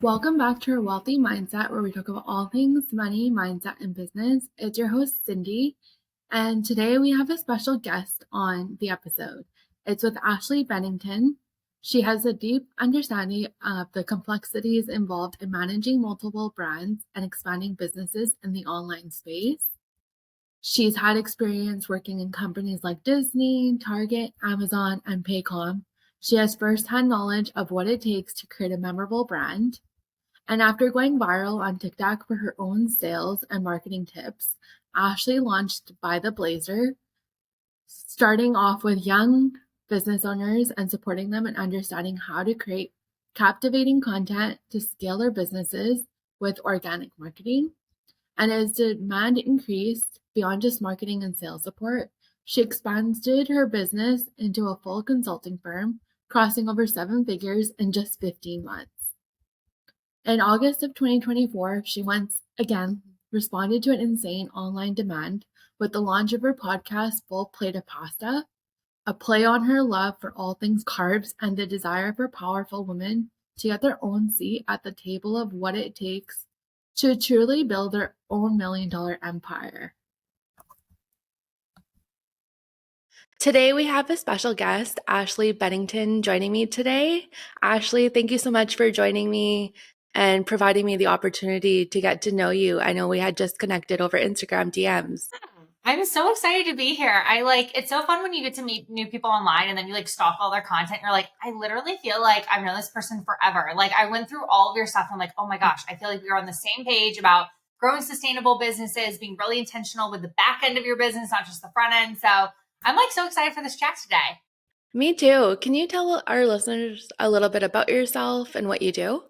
Welcome back to our Wealthy Mindset, where we talk about all things money, mindset, and business. It's your host, Cindy, and today we have a special guest on the episode. It's with Ashley Bennington. She has a deep understanding of the complexities involved in managing multiple brands and expanding businesses in the online space. She's had experience working in companies like Disney, Target, Amazon, and Paycom. She has firsthand knowledge of what it takes to create a memorable brand. And after going viral on TikTok for her own sales and marketing tips, Ashley launched By the Blazer, starting off with young business owners and supporting them in understanding how to create captivating content to scale their businesses with organic marketing. And as demand increased beyond just marketing and sales support, she expanded her business into a full consulting firm, crossing over 7 figures in just 15 months. In August of 2024, she once again responded to an insane online demand with the launch of her podcast, Full Plate of Pasta, a play on her love for all things carbs and the desire for powerful women to get their own seat at the table of what it takes to truly build their own $1 million empire. Today, we have a special guest, Ashley Bennington, joining me today. Ashley, thank you so much for joining me and providing me the opportunity to get to know you. I know we had just connected over Instagram DMs. I'm so excited to be here. It's so fun when you get to meet new people online and then you stalk all their content. You're like, I literally feel like I've known this person forever. Like I went through all of your stuff. And I'm like, oh my gosh, I feel like we are on the same page about growing sustainable businesses, being really intentional with the back end of your business, not just the front end. So I'm so excited for this chat today. Me too. Can you tell our listeners a little bit about yourself and what you do?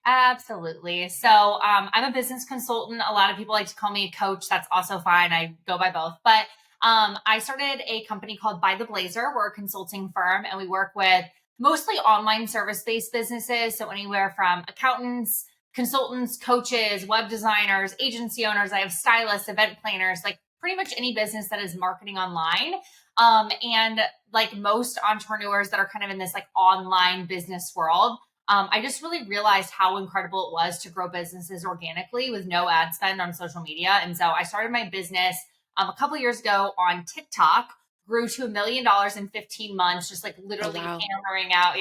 Absolutely. So I'm a business consultant. A lot of people like to call me a coach. That's also fine. I go by both. But I started a company called By the Blazer. We're a consulting firm and we work with mostly online service-based businesses. So anywhere from accountants, consultants, coaches, web designers, agency owners. I have stylists, event planners, like pretty much any business that is marketing online. And like most entrepreneurs that are kind of in this online business world, I just really realized how incredible it was to grow businesses organically with no ad spend on social media. And so I started my business a couple years ago on TikTok, grew to $1 million in 15 months, just literally hammering out,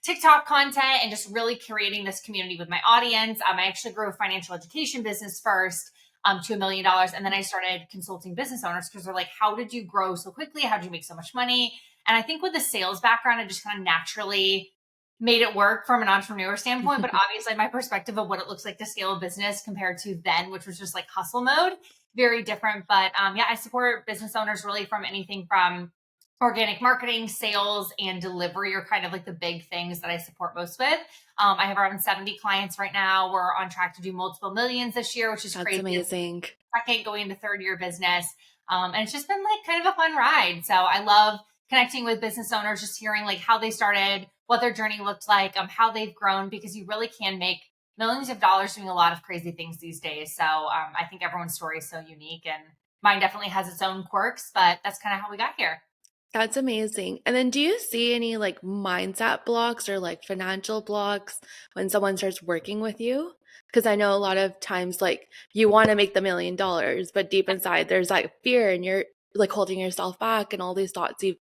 TikTok content and just really curating this community with my audience. I actually grew a financial education business first to $1 million. And then I started consulting business owners because they're like, how did you grow so quickly? How did you make so much money? And I think with the sales background, I just kind of naturally made it work from an entrepreneur standpoint, but obviously my perspective of what it looks like to scale a business compared to then, which was just like hustle mode, very different. But I support business owners really from anything from organic marketing, sales, and delivery are kind of like the big things that I support most with. I have around 70 clients right now. We're on track to do multiple millions this year, which is crazy. That's amazing. Second going into third year business. And it's just been kind of a fun ride. So I love connecting with business owners, just hearing how they started, what their journey looked like, how they've grown, because you really can make millions of dollars doing a lot of crazy things these days. So I think everyone's story is so unique and mine definitely has its own quirks, but that's kind of how we got here. That's amazing. And then do you see any mindset blocks or financial blocks when someone starts working with you? Because I know a lot of times you want to make the $1 million, but deep inside there's fear and you're holding yourself back and all these thoughts you've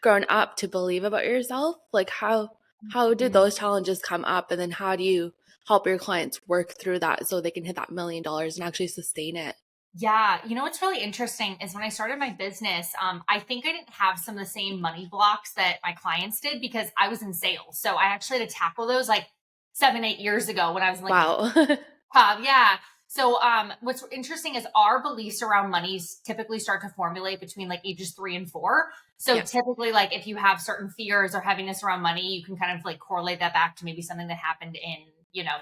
grown up to believe about yourself. How do those challenges come up, and then how do you help your clients work through that so they can hit that $1 million and actually sustain it? Yeah. What's really interesting is when I started my business, I think I didn't have some of the same money blocks that my clients did because I was in sales. So I actually had to tackle those 7-8 years ago when I was Wow. yeah. So what's interesting is our beliefs around money typically start to formulate between ages 3 and 4. So typically if you have certain fears or heaviness around money, you can kind of correlate that back to maybe something that happened in,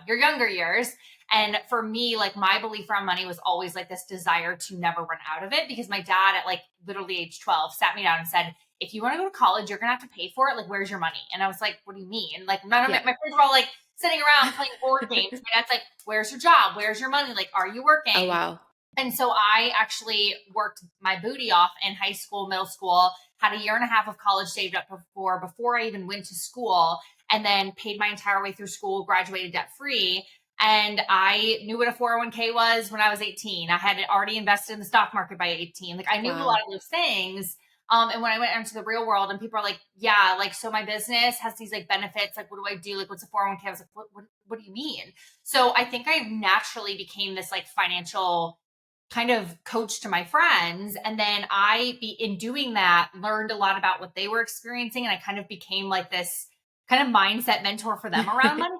your younger years. And for me, my belief around money was always this desire to never run out of it, because my dad at literally age 12 sat me down and said, if you want to go to college, you're going to have to pay for it. Where's your money? And I was like, what do you mean? And none of my friends were all sitting around playing board games. My dad's like, where's your job? Where's your money? Are you working? Oh, wow. And so I actually worked my booty off in high school, middle school, had a year and a half of college saved up before I even went to school. and then paid my entire way through school, graduated debt free. And I knew what a 401k was when I was 18. I had already invested in the stock market by 18. Like I knew a lot Wow. of those things. And when I went into the real world and people are like, yeah, like, so my business has these like benefits. Like, what do I do? Like, what's a 401k? I was like, what do you mean? So I think I naturally became this like financial kind of coach to my friends. And then in doing that, learned a lot about what they were experiencing. And I kind of became like this kind of mindset mentor for them around money.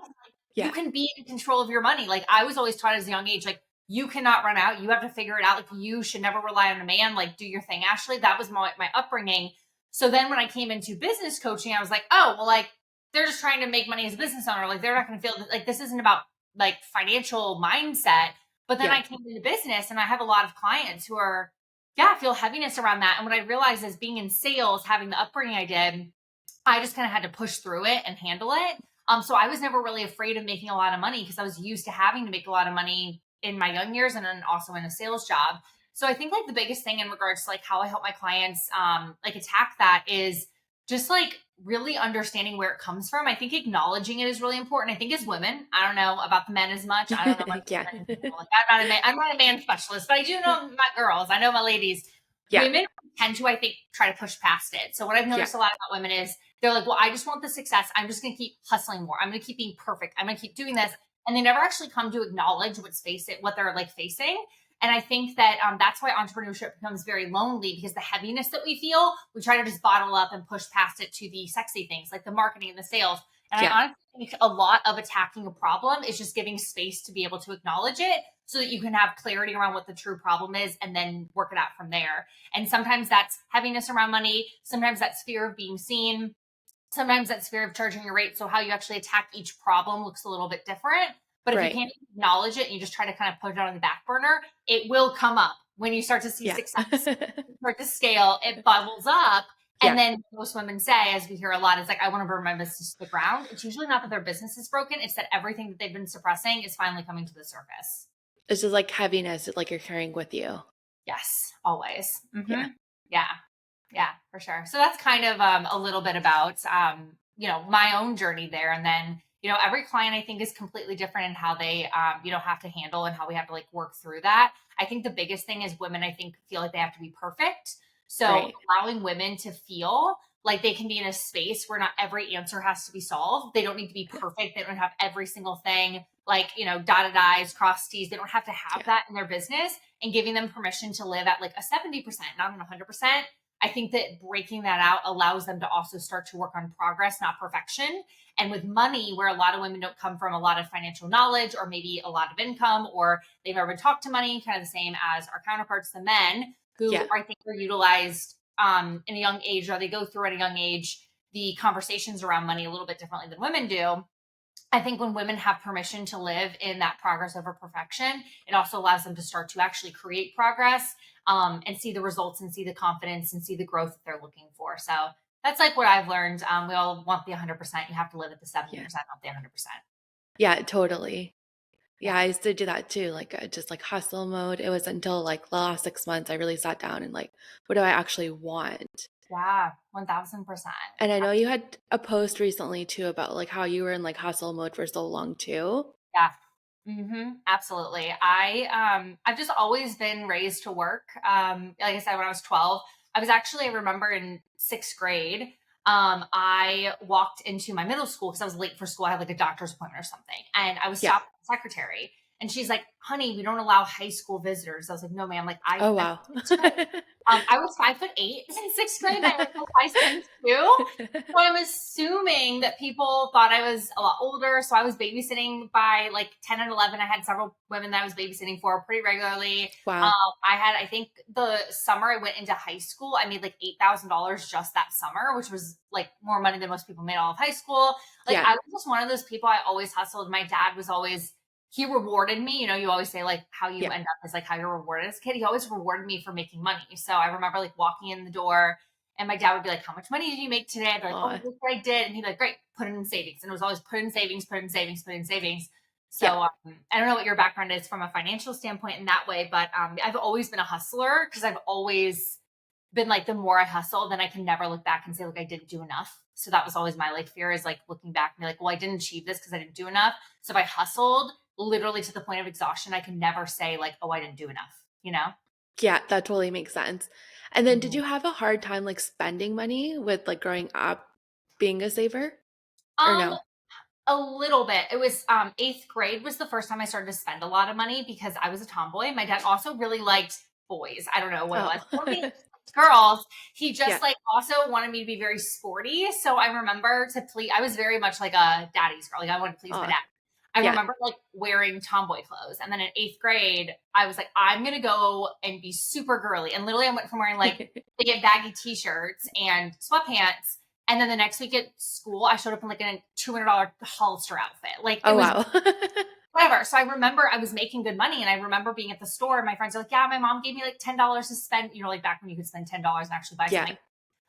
You Yeah. can be in control of your money. Like I was always taught as a young age, like you cannot run out. You have to figure it out. Like you should never rely on a man. Like do your thing, Ashley. That was my upbringing. So then when I came into business coaching, I was like, oh, well, like they're just trying to make money as a business owner. Like they're not going to feel like this isn't about like financial mindset. But then Yeah. I came into business and I have a lot of clients who are, yeah, feel heaviness around that. And what I realized is being in sales, having the upbringing I did, I just kind of had to push through it and handle it. So I was never really afraid of making a lot of money because I was used to having to make a lot of money in my young years and then also in a sales job. So I think like the biggest thing in regards to like how I help my clients like attack that is just like really understanding where it comes from. I think acknowledging it is really important. I think as women, I don't know about the men as much. I don't know much Yeah. about men in general. Like, I'm not a man specialist, but I do know my girls. I know my ladies. Yeah. Women tend to, I think, try to push past it. So what I've Yeah. noticed a lot about women is they're like, well, I just want the success. I'm just going to keep hustling more. I'm going to keep being perfect. I'm going to keep doing this. And they never actually come to acknowledge what they're like facing. And I think that that's why entrepreneurship becomes very lonely because the heaviness that we feel, we try to just bottle up and push past it to the sexy things like the marketing and the sales. And I Yeah. honestly think a lot of attacking a problem is just giving space to be able to acknowledge it so that you can have clarity around what the true problem is and then work it out from there. And sometimes that's heaviness around money. Sometimes that's fear of being seen. Sometimes that's fear of charging your rate. So how you actually attack each problem looks a little bit different. But if you Right. can't acknowledge it and you just try to kind of put it on the back burner, it will come up when you start to see Yeah. success, start to scale, it bubbles up. And Yeah. then most women say, as we hear a lot, is like, I want to burn my business to the ground. It's usually not that their business is broken. It's that everything that they've been suppressing is finally coming to the surface. It's just like heaviness that like you're carrying with you. Yes, always. Yeah. Yeah. Yeah, for sure. So that's kind of a little bit about my own journey there. And then, every client I think is completely different in how they have to handle and how we have to like work through that. I think the biggest thing is women, I think, feel like they have to be perfect. So Right. allowing women to feel like they can be in a space where not every answer has to be solved. They don't need to be perfect. They don't have every single thing like, dotted I's, crossed T's. They don't have to have Yeah. that in their business, and giving them permission to live at like a 70%, not an 100%. I think that breaking that out allows them to also start to work on progress, not perfection. And with money, where a lot of women don't come from a lot of financial knowledge or maybe a lot of income, or they've never been taught to money, kind of the same as our counterparts, the men, who Yeah. I think are utilized in a young age, or they go through at a young age the conversations around money a little bit differently than women do. I think when women have permission to live in that progress over perfection, it also allows them to start to actually create progress and see the results and see the confidence and see the growth that they're looking for. So that's like what I've learned. We all want the 100%. You have to live at the Yeah. 70%, not the 100%. Yeah, totally. Yeah. Yeah, I used to do that too, like just like hustle mode. It was until like the last 6 months I really sat down and like, what do I actually want? Yeah. 1000%. And I know you had a post recently too about like how you were in like hustle mode for so long too. Yeah. Absolutely. I've just always been raised to work. Like I said, when I was 12, I remember in sixth grade, I walked into my middle school because I was late for school. I had like a doctor's appointment or something. And I was Yeah. stopped by the secretary. And she's like, honey, we don't allow high school visitors. I was like, no, ma'am. Like Oh wow. I was 5'8" in sixth grade. And I went to size 10 too. So I'm assuming that people thought I was a lot older. So I was babysitting by like 10 and 11. I had several women that I was babysitting for pretty regularly. Wow. I think the summer I went into high school, I made like $8,000 just that summer, which was like more money than most people made all of high school. Like Yeah. I was just one of those people. I always hustled. My dad was always, he rewarded me. You always say like how you Yeah. end up is like how you're rewarded as a kid. He always rewarded me for making money. So I remember like walking in the door and my dad would be like, how much money did you make today? I'd be like, oh, Aw. look what I did. And he'd be like, great, put it in savings. And it was always put in savings, put in savings, put in savings. So Yeah. I don't know what your background is from a financial standpoint in that way, but I've always been a hustler because I've always been like, the more I hustle, then I can never look back and say like I didn't do enough. So that was always my like fear, is like looking back and be like, well, I didn't achieve this because I didn't do enough. So if I hustled literally to the point of exhaustion, I can never say like, oh, I didn't do enough, you know? Yeah, that totally makes sense. And then did Mhm. you have a hard time like spending money with like growing up being a saver or Um, no? A little bit. It was eighth grade was the first time I started to spend a lot of money because I was a tomboy. My dad also really liked boys. I don't know what it was. Oh. Or he liked girls. He Yeah. just like also wanted me to be very sporty. So I remember to please, I was very much like a daddy's girl. Like I wanted to please my Oh, dad. I yeah. remember like wearing tomboy clothes. And then in eighth grade, I was like, I'm going to go and be super girly. And literally I went from wearing like big baggy t-shirts and sweatpants, and then the next week at school, I showed up in like a $200 Hollister outfit. Like it Oh, was wow. whatever. So I remember I was making good money, and I remember being at the store and my friends are like, yeah, my mom gave me like $10 to spend, like back when you could spend $10 and actually buy Yeah. something,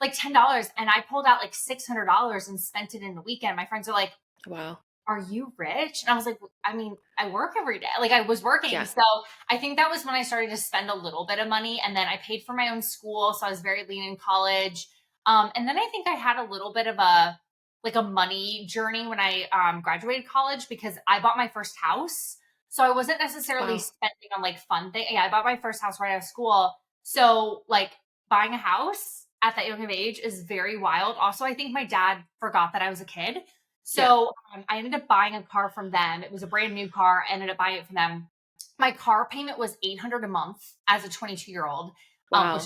like $10. And I pulled out like $600 and spent it in the weekend. My friends are like, Wow. are you rich? And I was like, I mean, I work every day. Like I was working. Yeah. So I think that was when I started to spend a little bit of money. And then I paid for my own school. So I was very lean in college. And then I think I had a little bit of a money journey when I graduated college, because I bought my first house. So I wasn't necessarily Wow. spending on like fun things. Yeah, I bought my first house right out of school. So like buying a house at that young of age is very wild. Also, I think my dad forgot that I was a kid. Yeah. So I ended up buying a car from them. It was a brand new car. I ended up buying it from them. My car payment was $800 a month as a 22-year-old, which, Wow.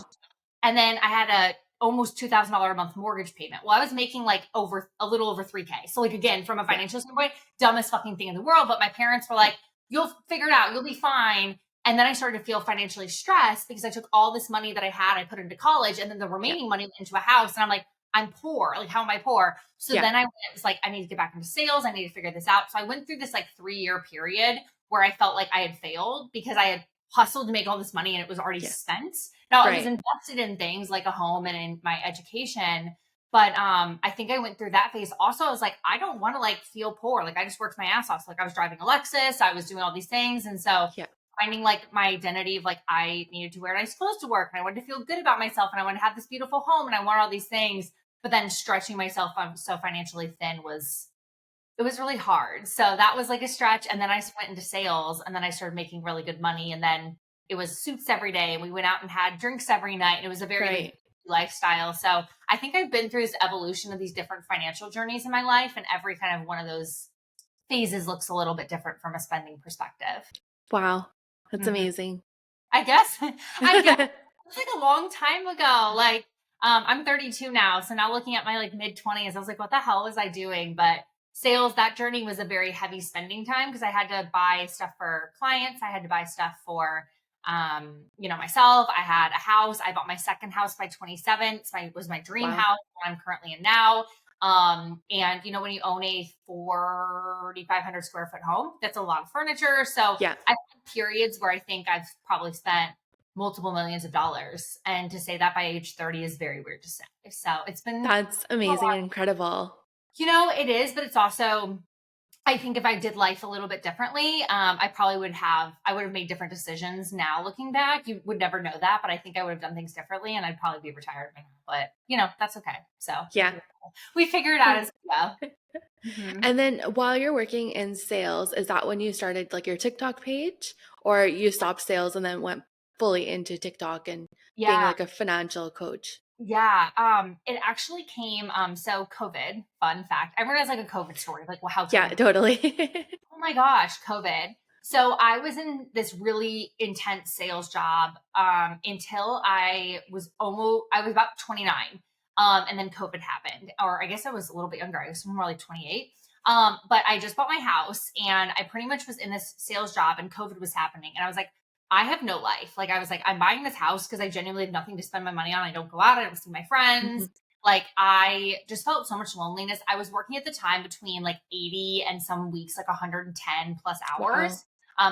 and then I had a almost $2,000 a month mortgage payment. Well, I was making like over a little over 3K. So like again, from a Yeah. financial standpoint, dumbest fucking thing in the world. But my parents were like, "You'll figure it out. You'll be fine." And then I started to feel financially stressed because I took all this money that I had, I put into college, and then the Yeah. remaining money went into a house. And I'm like, I'm poor. Like, how am I poor? So Yeah. then was like, I need to get back into sales. I need to figure this out. So I went through this like 3-year period where I felt like I had failed because I had hustled to make all this money and it was already Yeah. spent. Now it was Right. invested in things like a home and in my education. But I think I went through that phase. Also, I was like, I don't want to like feel poor. Like I just worked my ass off. So, like I was driving a Lexus, I was doing all these things. And so Yeah. finding like my identity of like I needed to wear nice clothes to work, and I wanted to feel good about myself, and I wanted to have this beautiful home, and I want all these things. But then stretching myself so financially thin was really hard. So that was like a stretch. And then I went into sales, and then I started making really good money. And then it was suits every day. And we went out and had drinks every night. And it was a very like Right. lifestyle. So I think I've been through this evolution of these different financial journeys in my life. And every kind of one of those phases looks a little bit different from a spending perspective. Wow. That's Mhm. amazing. I guess it's like a long time ago. Like, I'm 32 now. So now looking at my like mid 20s, I was like, what the hell was I doing? But sales, that journey was a very heavy spending time because I had to buy stuff for clients. I had to buy stuff for, myself. I had a house. I bought my second house by 27. It was my dream Wow. house that I'm currently in now. And when you own a 4,500 square foot home, that's a lot of furniture. So Yeah. I've had periods where I think I've probably spent multiple millions of dollars. And to say that by age 30 is very weird to say. So it's been That's a amazing lot. and incredible. It is, but it's also, I think if I did life a little bit differently, I would have made different decisions now looking back. You would never know that, but I think I would have done things differently, and I'd probably be retired by now. But, that's okay. So Yeah. we figure it out as we go. Mhm. And then while you're working in sales, is that when you started like your TikTok page or you stopped sales and then went fully into TikTok and being Yeah. like a financial coach? Yeah. It actually came, so COVID, fun fact. Everyone has like a COVID story. Like, well, how Yeah, COVID? totally. Oh my gosh, COVID. So I was in this really intense sales job until I was about 29. And then COVID happened. Or I guess I was a little bit younger. I was more like 28. But I just bought my house, and I pretty much was in this sales job, and COVID was happening. And I was like, I have no life. Like I was like, I'm buying this house because I genuinely have nothing to spend my money on. I don't go out, I don't see my friends. Mhm. Like I just felt so much loneliness. I was working at the time between like 80 and some weeks like 110 plus Wow. hours.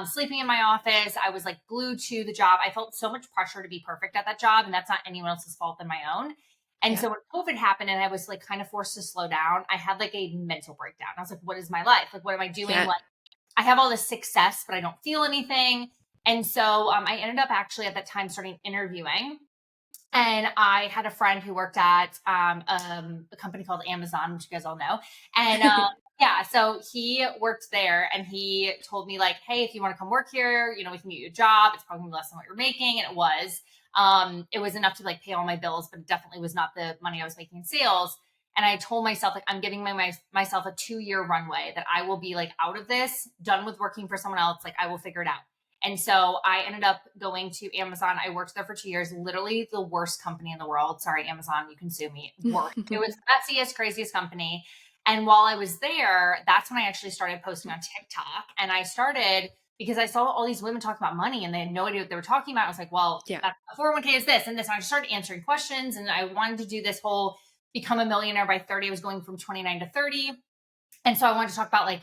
Sleeping in my office. I was like glued to the job. I felt so much pressure to be perfect at that job, and that's not anyone else's fault than my own. And Yeah. so when COVID happened and I was like kind of forced to slow down, I had like a mental breakdown. I was like, what is my life? Like, what am I doing? Yeah. Like, I have all this success, but I don't feel anything. And so I ended up actually at that time starting interviewing. And I had a friend who worked at a company called Amazon, which you guys all know. And yeah, so he worked there and he told me, like, hey, if you want to come work here, we can get you a job. It's probably less than what you're making. And it was. It was enough to like pay all my bills, but it definitely was not the money I was making in sales. And I told myself, like, I'm giving myself a 2-year runway that I will be like out of this, done with working for someone else. Like, I will figure it out. And so I ended up going to Amazon. I worked there for 2 years, literally the worst company in the world. Sorry, Amazon, you can sue me. Worst. It was the messiest, craziest company. And while I was there, that's when I actually started posting on TikTok. And I started because I saw all these women talking about money and they had no idea what they were talking about. I was like, well, Yeah. that's 401k is this and this. And I just started answering questions. And I wanted to do this whole become a millionaire by 30. I was going from 29 to 30. And so I wanted to talk about like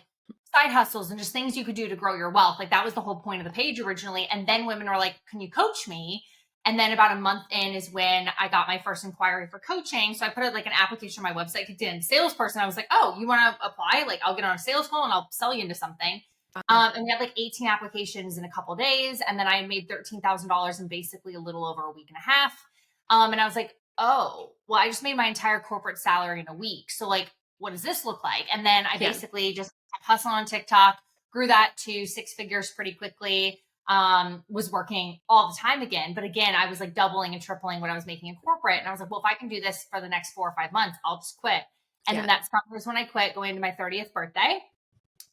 side hustles and just things you could do to grow your wealth. Like that was the whole point of the page originally. And then women were like, can you coach me? And then about a month in is when I got my first inquiry for coaching. So I put like an application on my website, kicked in salesperson. I was like, oh, you want to apply? Like I'll get on a sales call and I'll sell you into something. And we had like 18 applications in a couple days. And then I made $13,000 in basically a little over a week and a half. And I was like, oh, well, I just made my entire corporate salary in a week. So like, what does this look like? And then I basically just hustling on TikTok, grew that to 6 figures pretty quickly. Was working all the time again. But again, I was like doubling and tripling what I was making in corporate. And I was like, well, if I can do this for the next 4 or 5 months, I'll just quit. And then that summer was when I quit, going into my 30th birthday.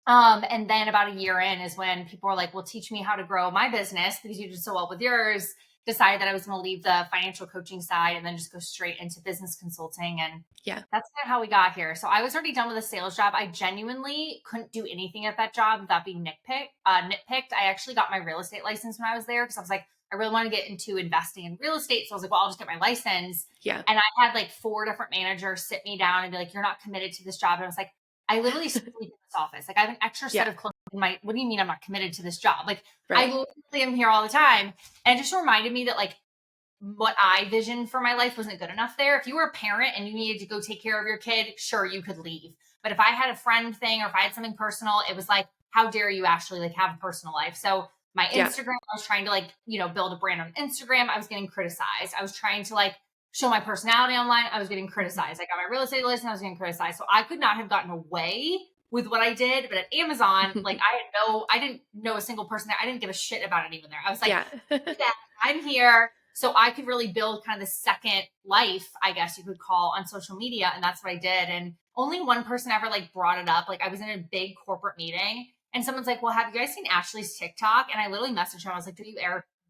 And then about a year in is when people were like, well, teach me how to grow my business because you did so well with yours. Decided that I was going to leave the financial coaching side and then just go straight into business consulting. And that's kind of how we got here. So I was already done with a sales job. I genuinely couldn't do anything at that job without being nitpicked. I actually got my real estate license when I was there because I was like, I really want to get into investing in real estate. So I was like, well, I'll just get my license. Yeah. And I had like 4 different managers sit me down and be like, you're not committed to this job. And I was like, I literally sleep in this office. Like I have an extra set of clothes in my, what do you mean I'm not committed to this job? Like I literally am here all the time. And it just reminded me that like what I visioned for my life wasn't good enough there. If you were a parent and you needed to go take care of your kid, sure, you could leave. But if I had a friend thing or if I had something personal, it was like, how dare you actually like have a personal life? So my Instagram, I was trying to like, build a brand on Instagram. I was getting criticized. I was trying to like show my personality online. I was getting criticized. I got my real estate license. I was getting criticized. So I could not have gotten away with what I did. But at Amazon, like I didn't know a single person there. I didn't give a shit about anyone there. I was like, I'm here. So I could really build kind of the second life, I guess you could call, on social media. And that's what I did. And only one person ever like brought it up. Like I was in a big corporate meeting and someone's like, well, have you guys seen Ashley's TikTok? And I literally messaged him. I was like, do you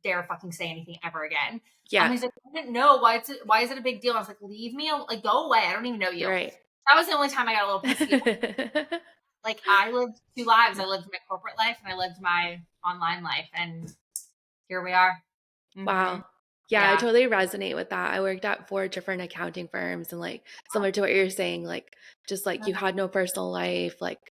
dare fucking say anything ever again? And he's like, I didn't know. Why is it a big deal? I was like, leave me, like go away. I don't even know you. Right. That was the only time I got a little pissy. Like I lived 2 lives. I lived my corporate life and I lived my online life. And here we are. Mm-hmm. Wow. Yeah, I totally resonate with that. I worked at 4 different accounting firms and like similar to what you're saying, like just like you had no personal life, like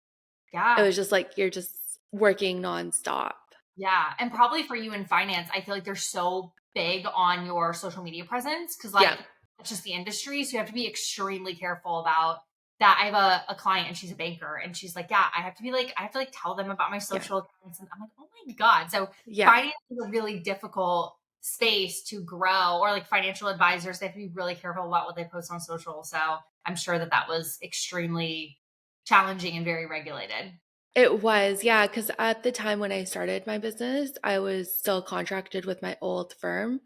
it was just like you're just working nonstop. Yeah. And probably for you in finance, I feel like they're so big on your social media presence because like it's just the industry. So you have to be extremely careful about that. I have a client and she's a banker and she's like, yeah, I have to like tell them about my social accounts. And I'm like, oh my God. So finance is a really difficult space to grow, or like financial advisors, they have to be really careful about what they post on social. So I'm sure that was extremely challenging and very regulated. It was, yeah, because at the time when I started my business, I was still contracted with my old firm.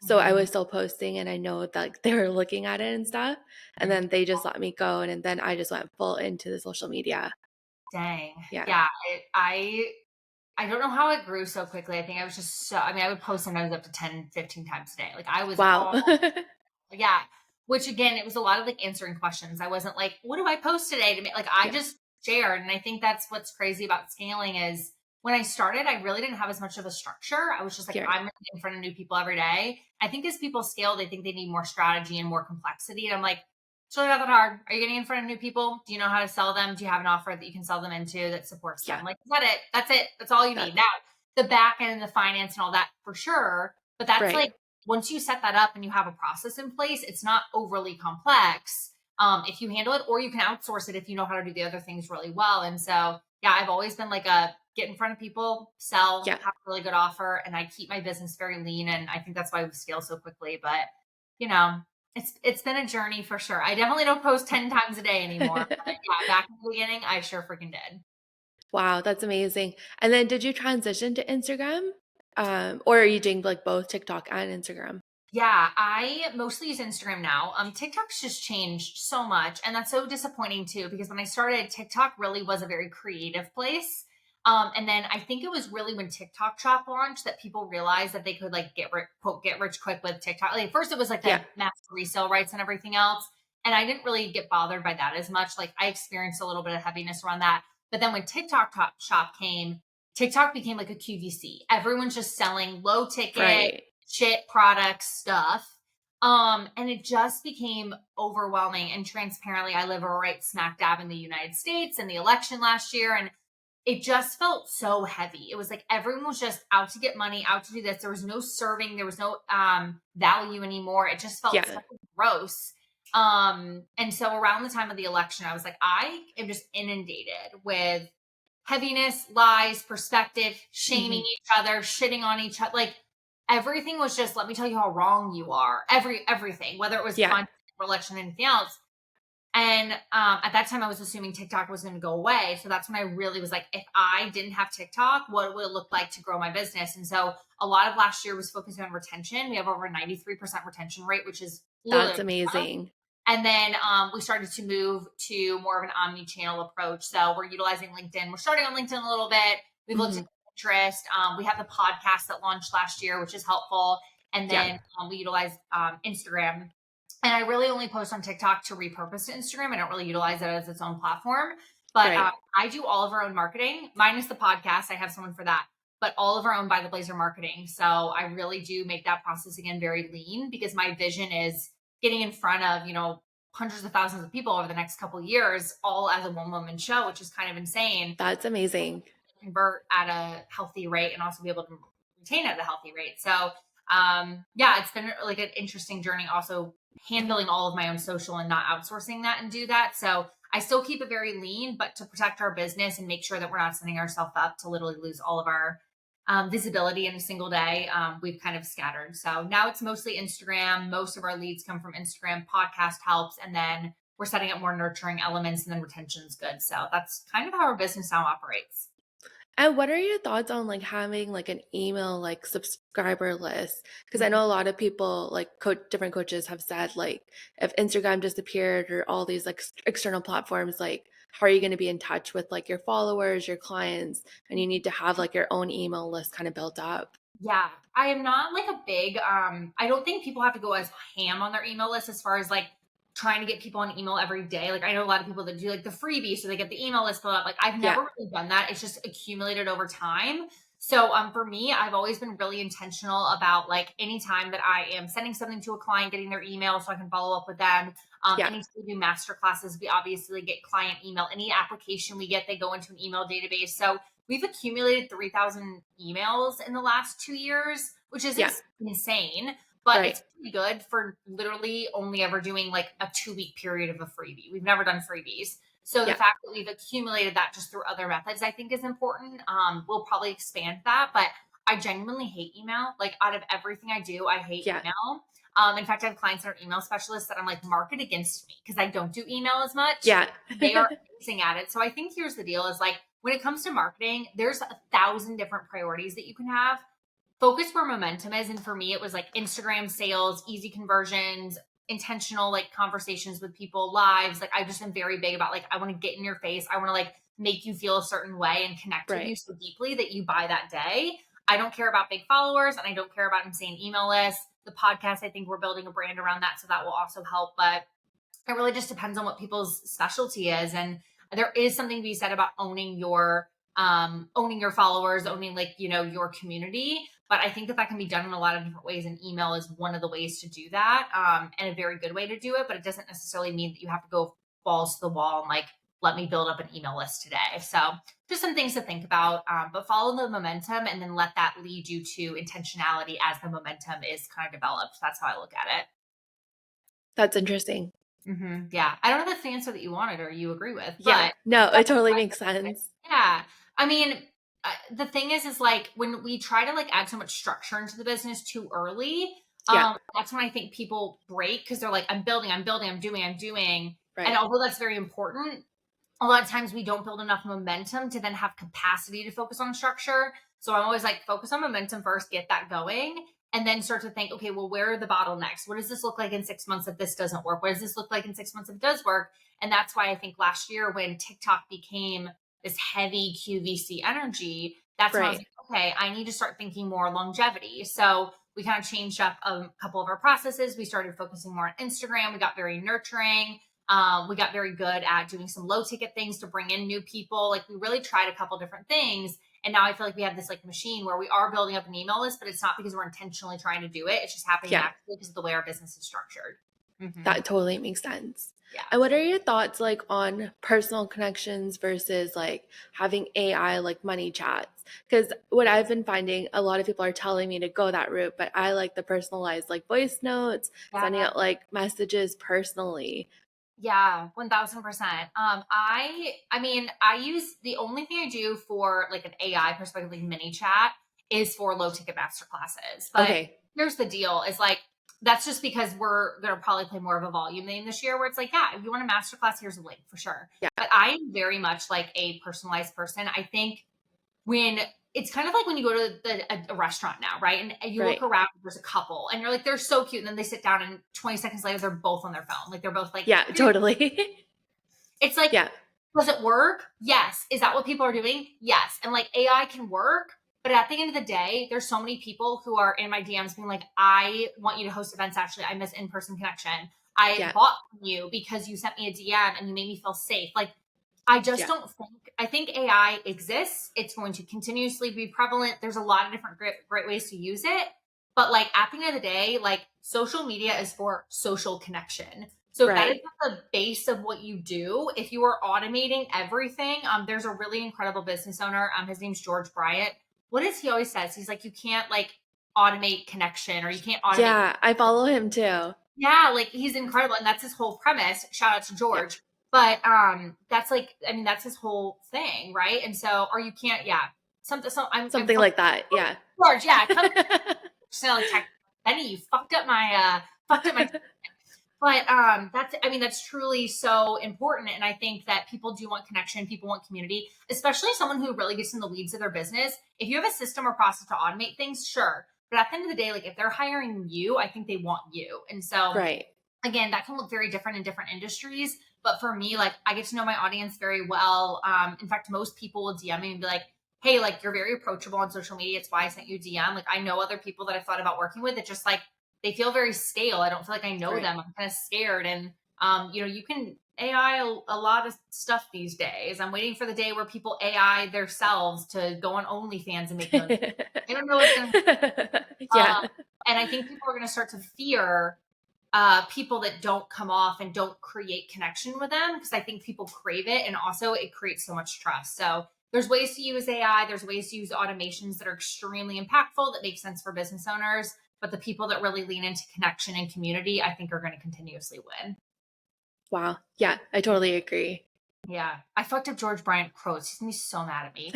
So I was still posting and I know that like, they were looking at it and stuff. And then they just let me go. And then I just went full into the social media. Dang. Yeah. I don't know how it grew so quickly. I think I was just I would post sometimes up to 10, 15 times a day. Like I was yeah. Which again, it was a lot of like answering questions. I wasn't like, what do I post today to make, like, I just shared. And I think that's what's crazy about scaling is when I started, I really didn't have as much of a structure. I was just like, I'm in front of new people every day. I think as people scale, they think they need more strategy and more complexity. And I'm like, it's really not that hard. Are you getting in front of new people? Do you know how to sell them? Do you have an offer that you can sell them into that supports them? Like, is that it? That's it. That's all you need. Now, the back end, the finance and all that for sure. But that's like, once you set that up and you have a process in place, it's not overly complex if you handle it, or you can outsource it if you know how to do the other things really well. And so, yeah, I've always been like get in front of people, sell, have a really good offer, and I keep my business very lean. And I think that's why we scale so quickly. But it's been a journey for sure. I definitely don't post 10 times a day anymore. But yeah, back in the beginning, I sure freaking did. Wow, that's amazing. And then did you transition to Instagram? Or are you doing like both TikTok and Instagram? Yeah, I mostly use Instagram now. TikTok's just changed so much, and that's so disappointing too. Because when I started, TikTok really was a very creative place. And then I think it was really when TikTok Shop launched that people realized that they could like quote get rich quick with TikTok. Like first, it was like Yeah, the master resale rights and everything else, and I didn't really get bothered by that as much. Like I experienced a little bit of heaviness around that, but then when Shop came, TikTok became like a QVC. Everyone's just selling low ticket right. shit product stuff. And it just became overwhelming. And transparently, I live right smack dab in the United States in the election last year. And it just felt so heavy. It was like everyone was just out to get money, out to do this. There was no serving, there was no value anymore. It just felt so Yeah. gross. And so around the time of the election, I was like, I am just inundated with heaviness, lies, perspective, shaming Hmm. each other, shitting on each other. Like everything was just, let me tell you how wrong you are. Everything, whether it was Yeah, content, election, anything else. And at that time, I was assuming TikTok was going to go away. So that's when I really was like, if I didn't have TikTok, what would it look like to grow my business? And so a lot of last year was focusing on retention. We have over 93% retention rate, which is that's literally. amazing. And then we started to move to more of an omni-channel approach. So we're utilizing LinkedIn. We're starting on LinkedIn a little bit. We've looked Hmm. at Pinterest. We have the podcast that launched last year, which is helpful. And Yeah, then we utilize Instagram. And I really only post on TikTok to repurpose to Instagram. I don't really utilize it as its own platform. But right. I do all of our own marketing, minus the podcast. I have someone for that. But all of our own By the Blazer marketing. So I really do make that process again very lean because my vision is getting in front of, hundreds of thousands of people over the next couple of years, all as a one-woman show, which is kind of insane. That's amazing. Convert at a healthy rate and also be able to retain at a healthy rate. So, yeah, it's been like an interesting journey. Also, handling all of my own social and not outsourcing that and do that. So, I still keep it very lean, but to protect our business and make sure that we're not setting ourselves up to literally lose all of our visibility in a single day, we've kind of scattered. So now it's mostly Instagram. Most of our leads come from Instagram. Podcast helps. And then we're setting up more nurturing elements and then retention is good. So that's kind of how our business now operates. And what are your thoughts on like having like an email like subscriber list? Because I know a lot of people like different coaches have said like if Instagram disappeared or all these like external platforms, like how are you going to be in touch with like your followers, your clients, and you need to have like your own email list kind of built up. Yeah, I am not like a big I don't think people have to go as ham on their email list as far as like trying to get people on email every day. Like I know a lot of people that do like the freebie so they get the email list filled up. Like I've Yeah, never really done that. It's just accumulated over time. So for me, I've always been really intentional about like anytime that I am sending something to a client, getting their email so I can follow up with them. yeah, Anytime we do master classes, we obviously get client email. Any application we get, they go into an email database. So we've accumulated 3,000 emails in the last 2 years, which is yeah, insane, but right. it's pretty good for literally only ever doing like a 2 week period of a freebie. We've never done freebies. So the Yeah, fact that we've accumulated that just through other methods, I think is important. We'll probably expand that, but I genuinely hate email. Like out of everything I do, I hate yeah, email. In fact, I have clients that are email specialists that I'm like, market against me because I don't do email as much. yeah, They are amazing at it. So I think here's the deal is like when it comes to marketing, there's 1,000 different priorities that you can have. Focus where momentum is. And for me, it was like Instagram sales, easy conversions, intentional like conversations with people, lives. Like I just am very big about like, I want to get in your face. I want to like make you feel a certain way and connect with right. you so deeply that you buy that day. I don't care about big followers and I don't care about insane email lists. The podcast, I think we're building a brand around that. So that will also help. But it really just depends on what people's specialty is. And there is something to be said about owning your followers, owning like, your community. But I think that that can be done in a lot of different ways. And email is one of the ways to do that. And a very good way to do it. But it doesn't necessarily mean that you have to go balls to the wall and like, let me build up an email list today. So just some things to think about, but follow the momentum and then let that lead you to intentionality as the momentum is kind of developed. That's how I look at it. That's interesting. Yeah. I don't know if that's the answer that you wanted or you agree with, Yeah, but no, it that's totally makes sense. yeah. I mean, the thing is like when we try to like add so much structure into the business too early, Yeah. That's when I think people break because they're like, I'm building, I'm doing, I'm doing. And Right. although that's very important, a lot of times we don't build enough momentum to then have capacity to focus on structure. So I'm always like, focus on momentum first, get that going, and then start to think, okay, well, where are the bottlenecks? What does this look like in 6 months if this doesn't work? What does this look like in 6 months if it does work? And that's why I think last year when TikTok became this heavy QVC energy, that's when I was Right. like, okay, I need to start thinking more longevity. So we kind of changed up a couple of our processes. We started focusing more on Instagram. We got very nurturing. We got very good at doing some low ticket things to bring in new people. Like we really tried a couple different things. And now I feel like we have this like machine where we are building up an email list, but it's not because we're intentionally trying to do it. It's just happening Yeah. naturally because of the way our business is structured. Mm-hmm. That totally makes sense. Yeah. And what are your thoughts like on personal connections versus like having AI like money chats? Because what I've been finding, a lot of people are telling me to go that route, but I like the personalized like voice notes, sending Yeah. out like messages personally. Yeah, 1000%. I mean, I use the only thing I do for like an AI perspective, like mini chat, is for low ticket master classes. But Okay. here's the deal: is like that's just because we're gonna probably play more of a volume name this year, where it's like, yeah, if you want a master class, here's a link for sure. Yeah. But I'm very much like a personalized person. I think when it's kind of like when you go to a restaurant now, right? And you look Right. around, there's a couple, and you're like, they're so cute. And then they sit down, and 20 seconds later, they're both on their phone. Like they're both like, Yeah, totally. it's like, Yeah. does it work? Yes. Is that what people are doing? Yes. And like AI can work, but at the end of the day, there's so many people who are in my DMs being like, I want you to host events. Actually, I miss in person connection. I Yeah. bought from you because you sent me a DM and you made me feel safe. Like, I just Yeah. don't think, I think AI exists. It's going to continuously be prevalent. There's a lot of different great ways to use it. But like at the end of the day, like social media is for social connection. So if that is Right. the base of what you do, if you are automating everything, there's a really incredible business owner. His name's George Bryant. What is he always says? He's like, you can't like automate connection or you can't automate. Yeah, I follow him too. Yeah, like he's incredible. And that's his whole premise. Shout out to Yeah. George. But that's like, I mean, that's his whole thing, right? And so, or you can't, yeah. Something so I'm Something like that. Yeah. George, yeah, come like tech Benny, you fucked up my but that's I mean that's truly so important, and I think that people do want connection, people want community, especially someone who really gets in the weeds of their business. If you have a system or process to automate things, sure, but at the end of the day, like if they're hiring you, I think they want you. And so Right. again, that can look very different in different industries, but for me, like I get to know my audience very well. In fact, most people will DM me and be like, hey, like you're very approachable on social media, it's why I sent you a DM. Like I know other people that I've thought about working with, it just like they feel very stale. I don't feel like I know Right. them. I'm kind of scared. And you can AI a lot of stuff these days. I'm waiting for the day where people AI themselves to go on OnlyFans and make millions. I don't know what's going to Yeah. and I think people are going to start to fear people that don't come off and don't create connection with them because I think people crave it, and also it creates so much trust. So there's ways to use AI, there's ways to use automations that are extremely impactful that make sense for business owners, but the people that really lean into connection and community, I think are going to continuously win. Wow. Yeah, I totally agree. Yeah, I fucked up George Bryant quotes. He's gonna be so mad at me.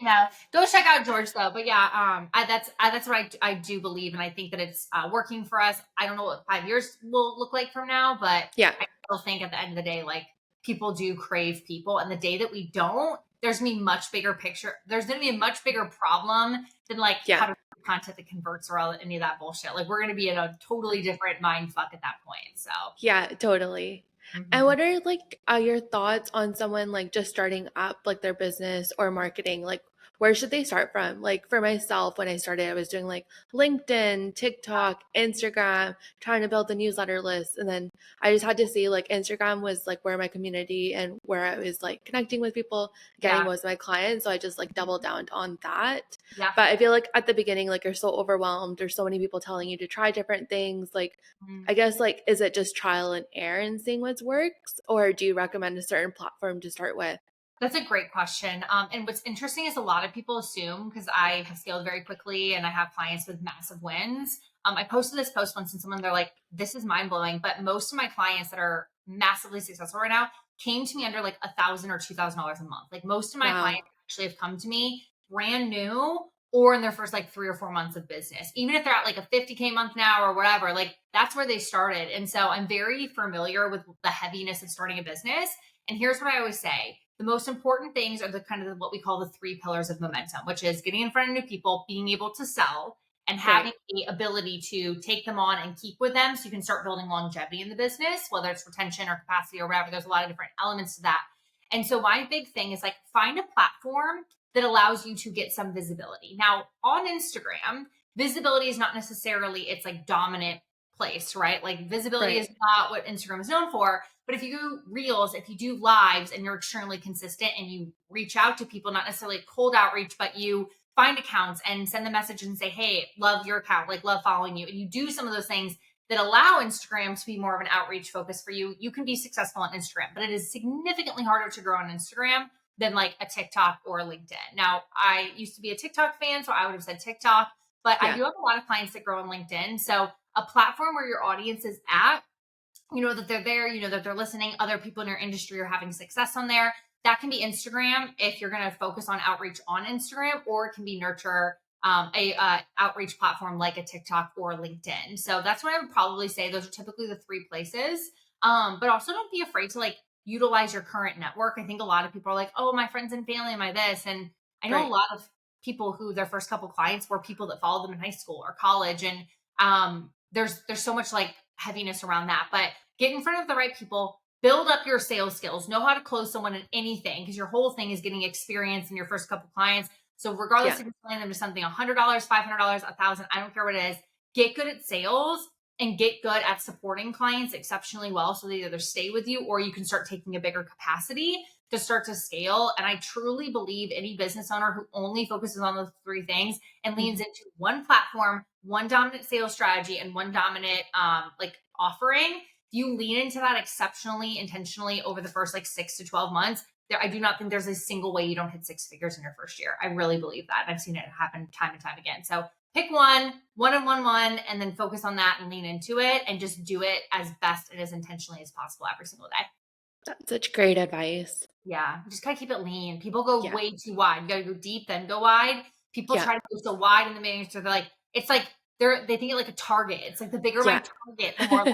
No, go check out George though. But yeah, that's what I do believe, and I think that it's working for us. I don't know what 5 years will look like from now, but Yeah. I still think at the end of the day, like people do crave people, and the day that we don't, there's gonna be much bigger picture. There's gonna be a much bigger problem than like Yeah. how to content that converts or any of that bullshit. Like we're gonna be in a totally different mind fuck at that point. So. Yeah, totally. And Mhm. what are like your thoughts on someone like just starting up like their business or marketing? Like where should they start from? Like for myself, when I started, I was doing like LinkedIn, TikTok, Instagram, trying to build a newsletter list. And then I just had to see like Instagram was like where my community and where I was like connecting with people, getting Yeah. most of my clients. So I just like doubled down on that. Yeah. But I feel like at the beginning, like you're so overwhelmed. There's so many people telling you to try different things. Like Mm. I guess like is it just trial and error and seeing what works, or do you recommend a certain platform to start with? That's a great question. And what's interesting is a lot of people assume because I have scaled very quickly and I have clients with massive wins. I posted this post once and someone they're like, "This is mind blowing." But most of my clients that are massively successful right now came to me under like $1,000 or $2,000 a month. Like most of my Wow. clients actually have come to me brand new or in their first like 3 or 4 months of business. Even if they're at like a 50K month now or whatever, like that's where they started. And so I'm very familiar with the heaviness of starting a business. And here's what I always say. The most important things are the kind of what we call the 3 pillars of momentum, which is getting in front of new people, being able to sell, and having Right. the ability to take them on and keep with them so you can start building longevity in the business, whether it's retention or capacity or whatever. There's a lot of different elements to that. And so my big thing is like find a platform that allows you to get some visibility. Now, on Instagram, visibility is not necessarily its like dominant place, right? Like visibility is Right. not what Instagram is known for. But if you do reels, if you do lives and you're extremely consistent and you reach out to people, not necessarily cold outreach, but you find accounts and send the message and say, hey, love your account, like love following you. And you do some of those things that allow Instagram to be more of an outreach focus for you, you can be successful on Instagram. But it is significantly harder to grow on Instagram than like a TikTok or a LinkedIn. Now, I used to be a TikTok fan, so I would have said TikTok, but I Yeah. do have a lot of clients that grow on LinkedIn. So a platform where your audience is at, you know that they're there, you know that they're listening, other people in your industry are having success on there. That can be Instagram if you're going to focus on outreach on Instagram, or it can be nurture a outreach platform like a TikTok or LinkedIn. So that's what I would probably say. Those are typically the 3 places. But also don't be afraid to like utilize your current network. I think a lot of people are like, oh, my friends and family, my this. And I know a Right. lot of people who their first couple clients were people that followed them in high school or college. And there's so much like heaviness around that. But get in front of the right people, build up your sales skills, know how to close someone in anything, because your whole thing is getting experience in your first couple clients. So regardless Yeah. if you're selling them to something $100, $500, 1,000, I don't care what it is, get good at sales and get good at supporting clients exceptionally well so they either stay with you or you can start taking a bigger capacity to start to scale. And I truly believe any business owner who only focuses on those 3 things and leans Mhm. into one platform, one dominant sales strategy, and one dominant like offering, you lean into that exceptionally intentionally over the first like 6 to 12 months, there, I do not think there's a single way you don't hit 6 figures in your first year. I really believe that. And I've seen it happen time and time again. So pick one, and then focus on that and lean into it and just do it as best and as intentionally as possible every single day. That's such great advice. Yeah, just gotta keep it lean. People go Yeah. way too wide. You gotta go deep, then go wide. People Yeah. try to go so wide in the beginning, so they're like, it's like they think it like a target. It's like the bigger my Yeah. target, the more.